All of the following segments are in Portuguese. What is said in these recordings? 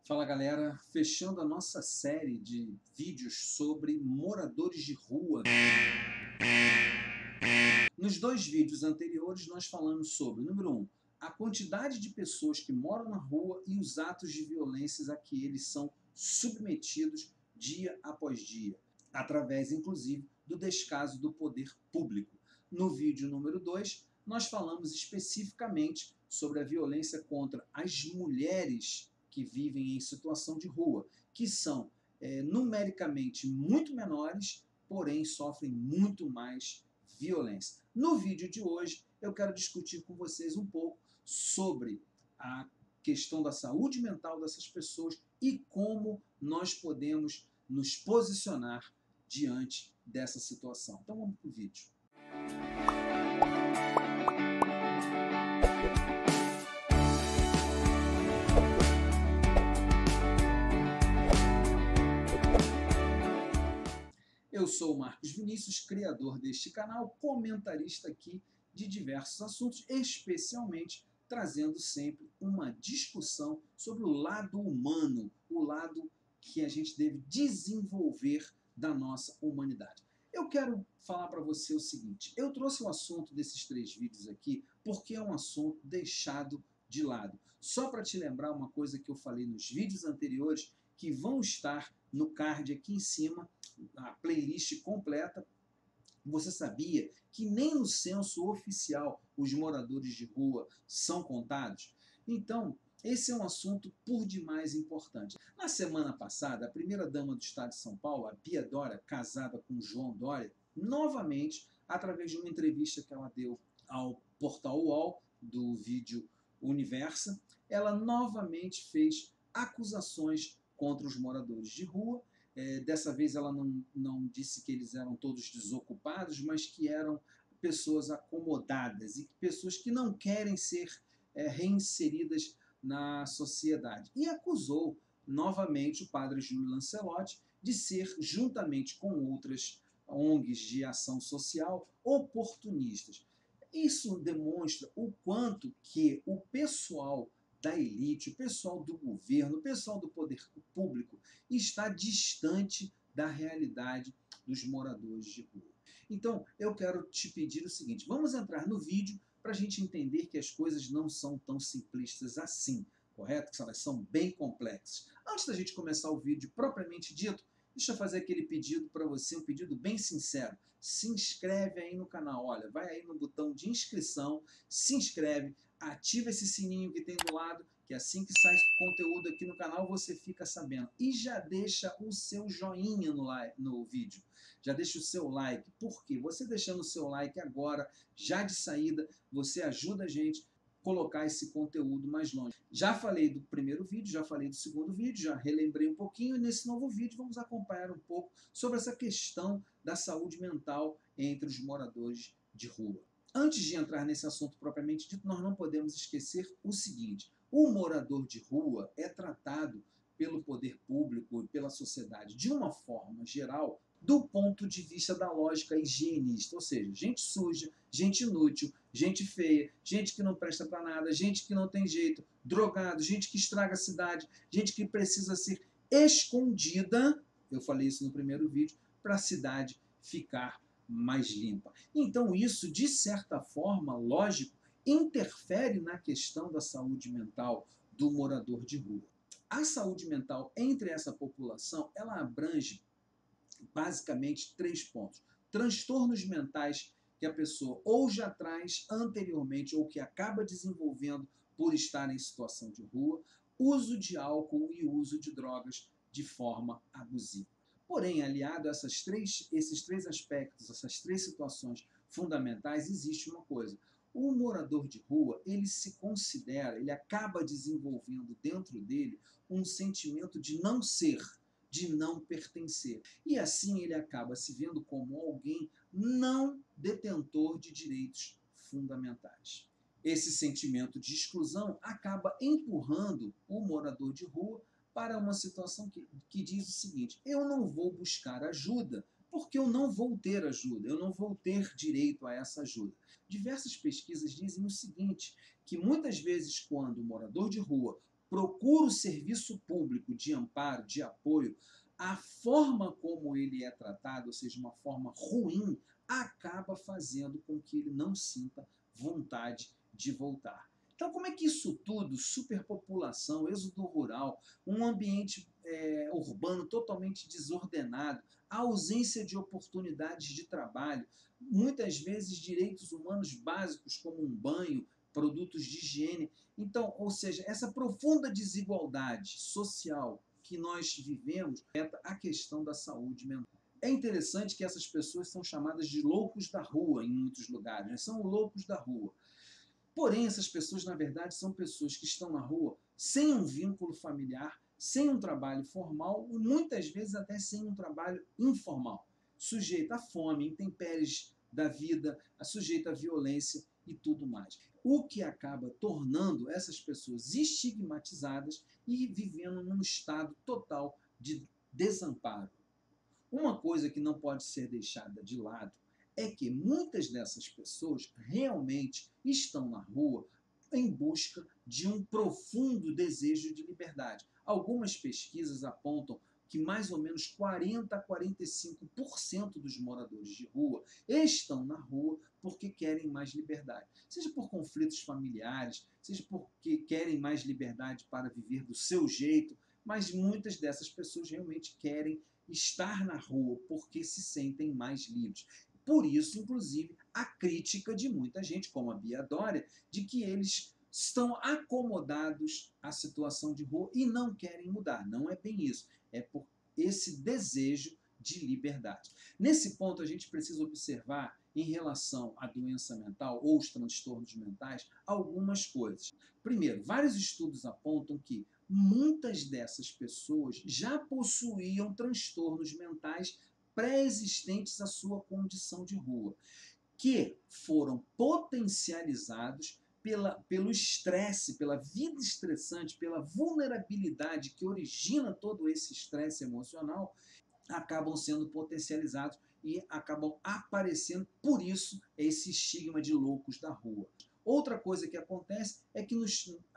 Fala galera, fechando a nossa série de vídeos sobre moradores de rua. Nos dois vídeos anteriores nós falamos sobre, número 1, a quantidade de pessoas que moram na rua e os atos de violência a que eles são submetidos dia após dia, através inclusive do descaso do poder público. No vídeo número 2, nós falamos especificamente sobre a violência contra as mulheres que vivem em situação de rua, que são numericamente muito menores, porém sofrem muito mais violência. No vídeo de hoje, eu quero discutir com vocês um pouco sobre a questão da saúde mental dessas pessoas e como nós podemos nos posicionar diante dessa situação. Então vamos para o vídeo. Eu sou o Marcos Vinícius, criador deste canal, comentarista aqui de diversos assuntos, especialmente trazendo sempre uma discussão sobre o lado humano, o lado que a gente deve desenvolver da nossa humanidade. Eu quero falar para você o seguinte, eu trouxe o assunto desses 3 vídeos aqui porque é um assunto deixado de lado. Só para te lembrar uma coisa que eu falei nos vídeos anteriores, que vão estar no card aqui em cima, a playlist completa. Você sabia que nem no censo oficial os moradores de rua são contados? Então, esse é um assunto por demais importante. Na semana passada, a primeira-dama do estado de São Paulo, a Bia Dória, casada com João Dória, novamente, através de uma entrevista que ela deu ao portal UOL, do vídeo Universa, ela novamente fez acusações contra os moradores de rua. Dessa vez ela não disse que eles eram todos desocupados, mas que eram pessoas acomodadas e pessoas que não querem ser reinseridas na sociedade. E acusou novamente o padre Júlio Lancelotti de ser, juntamente com outras ONGs de ação social, oportunistas. Isso demonstra o quanto que o pessoal da elite, o pessoal do governo, o pessoal do poder público está distante da realidade dos moradores de rua. Então, eu quero te pedir o seguinte, vamos entrar no vídeo para a gente entender que as coisas não são tão simplistas assim, correto? Que elas são bem complexas. Antes da gente começar o vídeo propriamente dito, deixa eu fazer aquele pedido para você, um pedido bem sincero. Se inscreve aí no canal, olha, vai aí no botão de inscrição, se inscreve, ativa esse sininho que tem do lado, que assim que sai conteúdo aqui no canal você fica sabendo. E já deixa o seu joinha no vídeo, já deixa o seu like, porque você deixando o seu like agora, já de saída, você ajuda a gente colocar esse conteúdo mais longe. Já falei do primeiro vídeo, já falei do segundo vídeo, já relembrei um pouquinho, e nesse novo vídeo vamos acompanhar um pouco sobre essa questão da saúde mental entre os moradores de rua. Antes de entrar nesse assunto propriamente dito, nós não podemos esquecer o seguinte, o morador de rua é tratado pelo poder público e pela sociedade de uma forma geral do ponto de vista da lógica higienista, ou seja, gente suja, gente inútil, gente feia, gente que não presta para nada, gente que não tem jeito, drogado, gente que estraga a cidade, gente que precisa ser escondida, eu falei isso no primeiro vídeo, para a cidade ficar mais limpa. Então isso, de certa forma, lógico, interfere na questão da saúde mental do morador de rua. A saúde mental entre essa população, ela abrange basicamente 3 pontos. Transtornos mentais que a pessoa ou já traz anteriormente ou que acaba desenvolvendo por estar em situação de rua, uso de álcool e uso de drogas de forma abusiva. Porém, aliado a esses três aspectos, essas 3 situações fundamentais, existe uma coisa. O morador de rua, ele se considera, ele acaba desenvolvendo dentro dele um sentimento de não ser, de não pertencer. E assim ele acaba se vendo como alguém não detentor de direitos fundamentais. Esse sentimento de exclusão acaba empurrando o morador de rua para uma situação que diz o seguinte, eu não vou buscar ajuda porque eu não vou ter ajuda, eu não vou ter direito a essa ajuda. Diversas pesquisas dizem o seguinte, que muitas vezes quando o morador de rua procura o serviço público de amparo, de apoio, a forma como ele é tratado, ou seja, uma forma ruim, acaba fazendo com que ele não sinta vontade de voltar. Então, como é que isso tudo, superpopulação, êxodo rural, um ambiente urbano totalmente desordenado, a ausência de oportunidades de trabalho, muitas vezes direitos humanos básicos como um banho, produtos de higiene. Então, ou seja, essa profunda desigualdade social que nós vivemos é a questão da saúde mental. É interessante que essas pessoas são chamadas de loucos da rua em muitos lugares, né? São loucos da rua. Porém, essas pessoas, na verdade, são pessoas que estão na rua sem um vínculo familiar, sem um trabalho formal, e muitas vezes até sem um trabalho informal, sujeito à fome, intempéries da vida, sujeito à violência e tudo mais. O que acaba tornando essas pessoas estigmatizadas e vivendo num estado total de desamparo. Uma coisa que não pode ser deixada de lado é que muitas dessas pessoas realmente estão na rua em busca de um profundo desejo de liberdade. Algumas pesquisas apontam que mais ou menos 40 a 45% dos moradores de rua estão na rua porque querem mais liberdade. Seja por conflitos familiares, seja porque querem mais liberdade para viver do seu jeito, mas muitas dessas pessoas realmente querem estar na rua porque se sentem mais livres. Por isso, inclusive, a crítica de muita gente, como a Bia Dória, de que eles estão acomodados à situação de rua e não querem mudar. Não é bem isso. É por esse desejo de liberdade. Nesse ponto, a gente precisa observar, em relação à doença mental ou os transtornos mentais, algumas coisas. Primeiro, vários estudos apontam que muitas dessas pessoas já possuíam transtornos mentais pré-existentes à sua condição de rua, que foram potencializados pelo estresse, pela vida estressante, pela vulnerabilidade que origina todo esse estresse emocional, acabam sendo potencializados e acabam aparecendo, por isso, esse estigma de loucos da rua. Outra coisa que acontece é que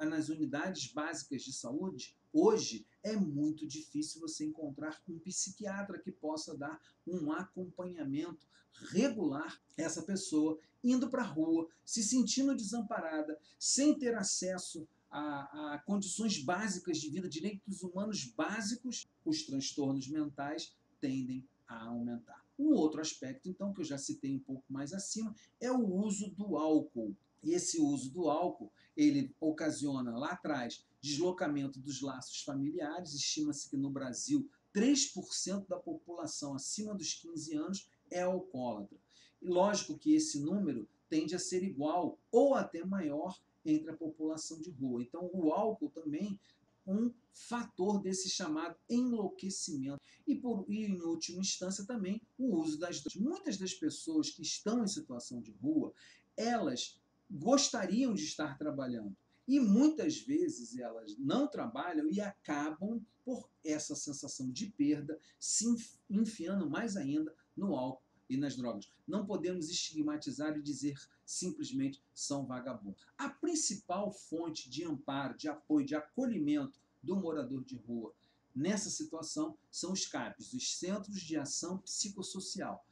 nas unidades básicas de saúde, hoje, é muito difícil você encontrar um psiquiatra que possa dar um acompanhamento regular a essa pessoa, indo para a rua, se sentindo desamparada, sem ter acesso a condições básicas de vida, direitos humanos básicos. Os transtornos mentais tendem a aumentar. Um outro aspecto, então, que eu já citei um pouco mais acima, é o uso do álcool. E esse uso do álcool, ele ocasiona lá atrás deslocamento dos laços familiares. Estima-se que no Brasil 3% da população acima dos 15 anos é alcoólatra. E lógico que esse número tende a ser igual ou até maior entre a população de rua. Então o álcool também um fator desse chamado enlouquecimento. E em última instância também o uso das drogas. Muitas das pessoas que estão em situação de rua, elas gostariam de estar trabalhando. E muitas vezes elas não trabalham e acabam, por essa sensação de perda, se enfiando mais ainda no álcool e nas drogas. Não podemos estigmatizar e dizer simplesmente são vagabundos. A principal fonte de amparo, de apoio, de acolhimento do morador de rua nessa situação são os CAPs, os Centros de Ação Psicossocial.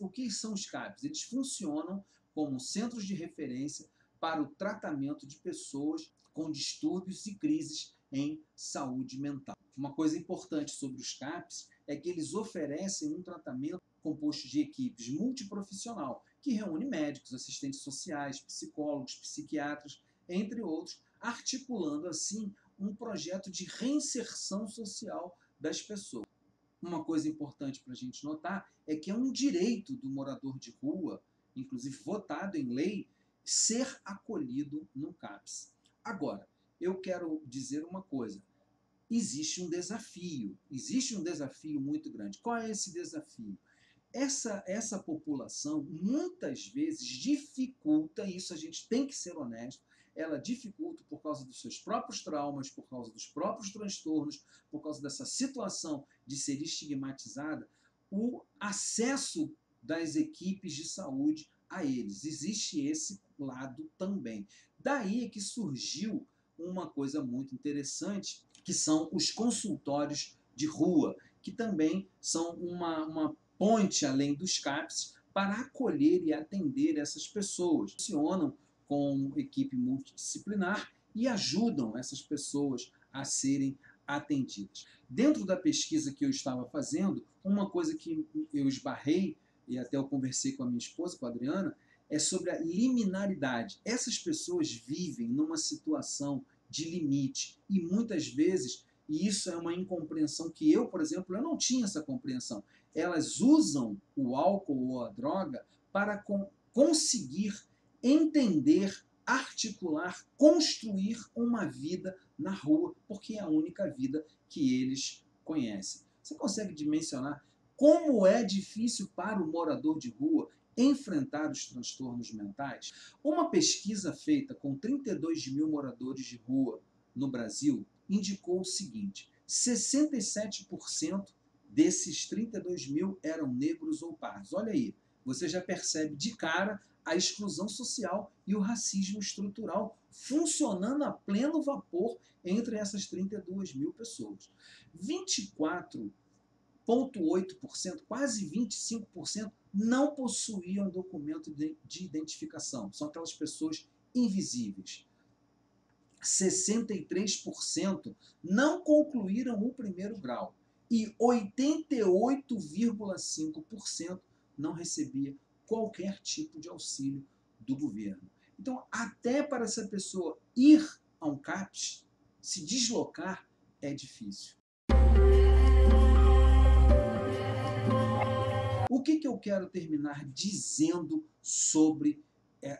O que são os CAPs? Eles funcionam como centros de referência para o tratamento de pessoas com distúrbios e crises em saúde mental. Uma coisa importante sobre os CAPs é que eles oferecem um tratamento composto de equipes multiprofissional, que reúne médicos, assistentes sociais, psicólogos, psiquiatras, entre outros, articulando assim um projeto de reinserção social das pessoas. Uma coisa importante para a gente notar é que é um direito do morador de rua, inclusive votado em lei, ser acolhido no CAPS. Agora, eu quero dizer uma coisa. Existe um desafio muito grande. Qual é esse desafio? Essa população muitas vezes dificulta, isso a gente tem que ser honesto, ela dificulta por causa dos seus próprios traumas, por causa dos próprios transtornos, por causa dessa situação de ser estigmatizada, o acesso das equipes de saúde a eles. Existe esse lado também. Daí é que surgiu uma coisa muito interessante, que são os consultórios de rua, que também são uma ponte além dos CAPs para acolher e atender essas pessoas. Funcionam com equipe multidisciplinar e ajudam essas pessoas a serem atendidas. Dentro da pesquisa que eu estava fazendo, uma coisa que eu esbarrei, e até eu conversei com a minha esposa, com a Adriana, é sobre a liminaridade. Essas pessoas vivem numa situação de limite e muitas vezes, e isso é uma incompreensão que eu, por exemplo, eu não tinha essa compreensão, elas usam o álcool ou a droga para conseguir entender, articular, construir uma vida na rua, porque é a única vida que eles conhecem. Você consegue dimensionar como é difícil para o morador de rua enfrentar os transtornos mentais? Uma pesquisa feita com 32 mil moradores de rua no Brasil indicou o seguinte: 67% desses 32 mil eram negros ou pardos. Olha aí, você já percebe de cara a exclusão social e o racismo estrutural funcionando a pleno vapor entre essas 32 mil pessoas. 24,8%, quase 25%, não possuíam documento de identificação. São aquelas pessoas invisíveis. 63% não concluíram o primeiro grau e 88,5% não recebia qualquer tipo de auxílio do governo. Então, até para essa pessoa ir a um CAPS, se deslocar, é difícil. O que eu quero terminar dizendo sobre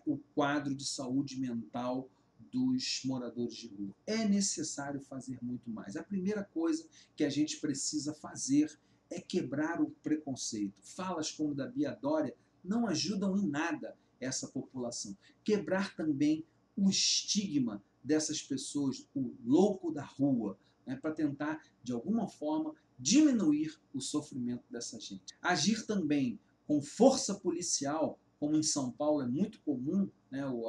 o quadro de saúde mental dos moradores de rua? É necessário fazer muito mais. A primeira coisa que a gente precisa fazer é quebrar o preconceito. Falas como da Bia Dória não ajudam em nada essa população. Quebrar também o estigma dessas pessoas, o louco da rua, né, para tentar, de alguma forma, diminuir o sofrimento dessa gente. Agir também com força policial, como em São Paulo é muito comum, né, o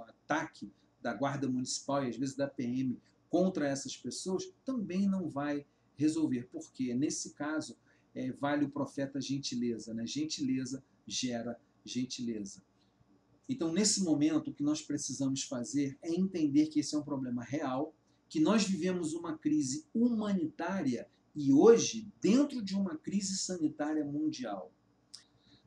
ataque da Guarda Municipal e às vezes da PM contra essas pessoas, também não vai resolver, porque nesse caso vale o profeta gentileza, né? Gentileza gera gentileza. Então, nesse momento, o que nós precisamos fazer é entender que esse é um problema real, que nós vivemos uma crise humanitária e hoje, dentro de uma crise sanitária mundial.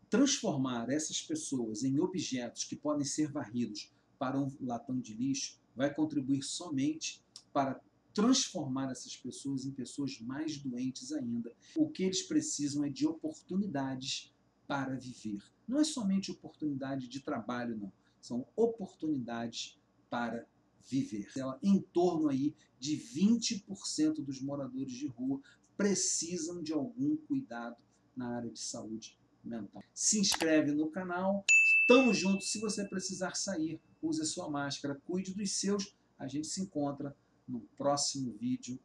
Transformar essas pessoas em objetos que podem ser varridos para um latão de lixo vai contribuir somente para transformar essas pessoas em pessoas mais doentes ainda. O que eles precisam é de oportunidades para viver. Não é somente oportunidade de trabalho, não. São oportunidades para viver. Em torno aí de 20% dos moradores de rua precisam de algum cuidado na área de saúde mental. Se inscreve no canal. Tamo junto. Se você precisar sair, use a sua máscara, cuide dos seus. A gente se encontra no próximo vídeo.